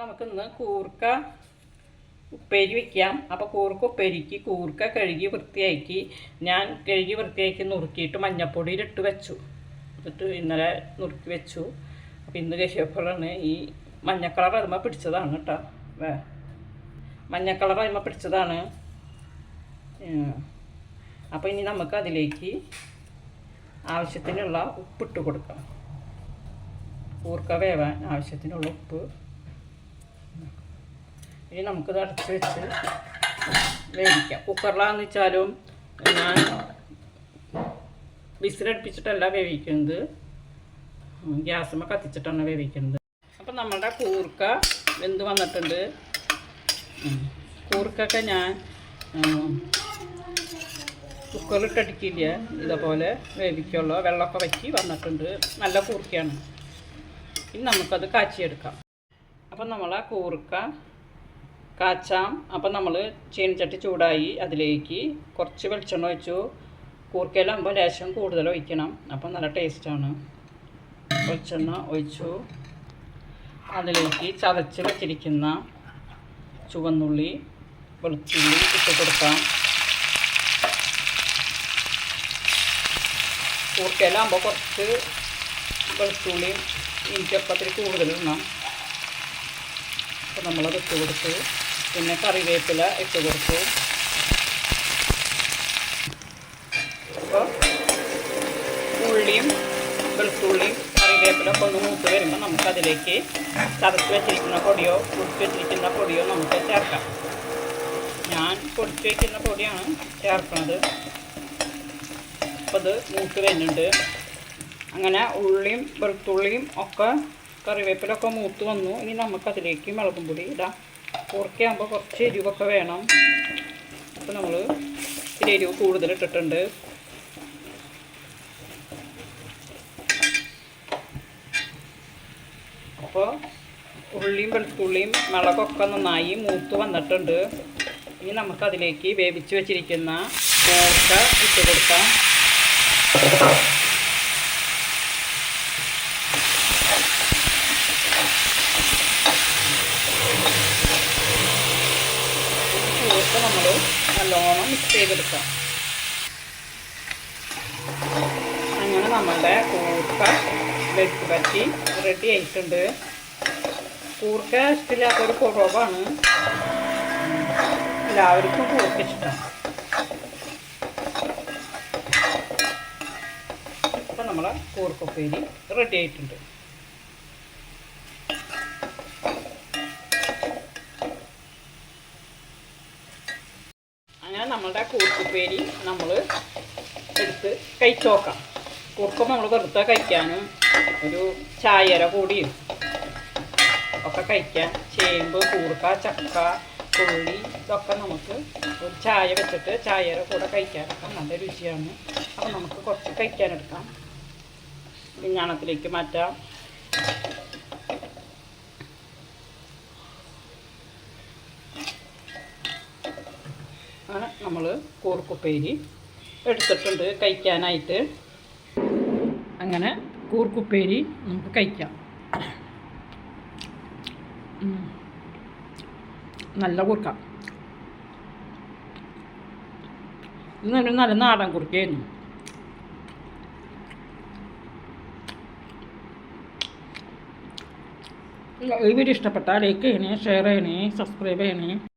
നമുക്കിന്ന് കൂർക്ക ഉപ്പേരി വയ്ക്കാം. അപ്പോൾ കൂർക്ക ഉപ്പേരിക്ക് കൂർക്ക കഴുകി വൃത്തിയാക്കി നുറുക്കിയിട്ട് മഞ്ഞപ്പൊടിയിലിട്ട് വെച്ചു. എന്നിട്ട് ഇന്നലെ നുറുക്കി വെച്ചു. അപ്പോൾ ഇന്ന് കഴിച്ചപ്പോഴാണ് ഈ മഞ്ഞ കളർ അതിന്മേൽ പിടിച്ചതാണ് കേട്ടോ. മഞ്ഞ കളർ അതിന്മേൽ പിടിച്ചതാണ്. അപ്പോൾ ഇനി നമുക്ക് അതിലേക്ക് ആവശ്യത്തിനുള്ള ഉപ്പിട്ട് കൊടുക്കാം. കൂർക്ക വേവാൻ ആവശ്യത്തിനുള്ള ഉപ്പ്. ഇനി നമുക്കിത് അടച്ച് വെച്ച് വേവിക്കാം. കുക്കറിലാന്ന് വെച്ചാലും ഞാൻ വിസിലടുപ്പിച്ചിട്ടല്ല വേവിക്കുന്നത്, ഗ്യാസുമ്മ കത്തിച്ചിട്ടാണ് വേവിക്കുന്നത്. അപ്പം നമ്മുടെ കൂർക്ക വെന്ത് വന്നിട്ടുണ്ട്. കൂർക്കൊക്കെ ഞാൻ കുക്കറിലിട്ടടിക്കില്ല, ഇതേപോലെ വേവിക്കുള്ളൂ. വെള്ളമൊക്കെ വറ്റി വന്നിട്ടുണ്ട്. നല്ല കൂർക്കയാണ്. ഇനി നമുക്കത് കാച്ചിയെടുക്കാം. അപ്പം നമ്മളെ കൂർക്ക കാച്ചാം. അപ്പം നമ്മൾ ചീനച്ചട്ടി ചൂടായി അതിലേക്ക് കുറച്ച് വെളിച്ചെണ്ണ ഒഴിച്ചു. കൂർക്കയിലാകുമ്പോൾ ലേശം കൂടുതൽ ഒഴിക്കണം, അപ്പം നല്ല ടേസ്റ്റാണ്. വെളിച്ചെണ്ണ ഒഴിച്ചു. അതിലേക്ക് ചതച്ച് വെച്ചിരിക്കുന്ന ചുവന്നുള്ളി വെളുത്തുള്ളി ഇട്ട് കൊടുക്കാം. കൂർക്കയിലാകുമ്പോൾ കുറച്ച് വെളുത്തുള്ളിയും ഇഞ്ചിയൊക്കെ ഒത്തിരി കൂടുതലിടണം. അപ്പോൾ നമ്മളത് ഇട്ട് കൊടുത്തു. പിന്നെ കറിവേപ്പില ഇട്ട് കൊടുത്തു. അപ്പോൾ ഉള്ളിയും വെളുത്തുള്ളിയും കറിവേപ്പിലൊക്കെ ഒന്ന് മൂത്ത് വരുമ്പോൾ നമുക്കതിലേക്ക് ചതച്ച് വെച്ചിരിക്കുന്ന പൊടിയോ പൊടിച്ച് വെച്ചിരിക്കുന്ന പൊടിയോ നമുക്ക് ചേർക്കാം. ഞാൻ പൊടിച്ച് വയ്ക്കുന്ന പൊടിയാണ് ചേർക്കുന്നത്. അപ്പോൾ അത് മൂത്ത് വരുന്നുണ്ട്. അങ്ങനെ ഉള്ളിയും വെളുത്തുള്ളിയും ഒക്കെ കറിവേപ്പിലൊക്കെ മൂത്ത് വന്നു. ഇനി നമുക്കതിലേക്ക് മുളകും പൊടി ഇടാം. കൂർക്കയാകുമ്പോൾ കുറച്ച് എരിവൊക്കെ വേണം. അപ്പോൾ നമ്മൾ ഇത്തിരി എരിവ് കൂടുതലിട്ടിട്ടുണ്ട്. അപ്പോൾ ഉള്ളിയും വെളുത്തുള്ളിയും മുളകൊക്കെ നന്നായി മൂത്ത് വന്നിട്ടുണ്ട്. ഇനി നമുക്കതിലേക്ക് വേവിച്ച് വെച്ചിരിക്കുന്ന കൂർക്ക ഇട്ട് കൊടുക്കാം. കൂർക്ക നമ്മൾ നല്ലോണം മിക്സ് ചെയ്തെടുക്കാം. അങ്ങനെ നമ്മളുടെ കൂർക്ക വെച്ച് പറ്റി റെഡി ആയിട്ടുണ്ട്. കൂർക്ക ഇഷ്ടമില്ലാത്തൊരു കുറവാണ്, എല്ലാവർക്കും കൂർക്ക ഇഷ്ടം. അപ്പം നമ്മളെ കൂർക്കുപ്പേരി റെഡി ആയിട്ടുണ്ട്. അങ്ങനെ നമ്മളുടെ കൂർക്കുപ്പേരി നമ്മൾ എടുത്ത് കഴിച്ചു നോക്കാം. കൂർക്ക നമ്മൾ വെറുതെ കഴിക്കാനും ഒരു ചായര കൂടിയും ഒക്കെ കഴിക്കാം. ചേമ്പ്, കൂർക്ക, ചക്ക, കൊള്ളി ഇതൊക്കെ നമുക്ക് ഒരു ചായ വെച്ചിട്ട് ചായര കൂടെ കഴിക്കാനൊക്കെ നല്ല രുചിയാണ്. അപ്പോൾ നമുക്ക് കുറച്ച് കഴിക്കാനെടുക്കാം. വിഞ്ഞാണത്തിലേക്ക് മാറ്റാം. അങ്ങനെ നമ്മൾ കൂർക്കുപ്പേരി എടുത്തിട്ടുണ്ട് കഴിക്കാനായിട്ട്. അങ്ങനെ കൂർക്കുപ്പേരി നമുക്ക് കഴിക്കാം. നല്ല കൂർക്ക. ഇത് നല്ല നാടൻ കൂർക്കയായിരുന്നു. ഈ വീഡിയോ ഇഷ്ടപ്പെട്ടാൽ ലൈക്ക് ചെയ്യണേ, ഷെയർ ചെയ്യണേ, സബ്സ്ക്രൈബ് ചെയ്യണേ.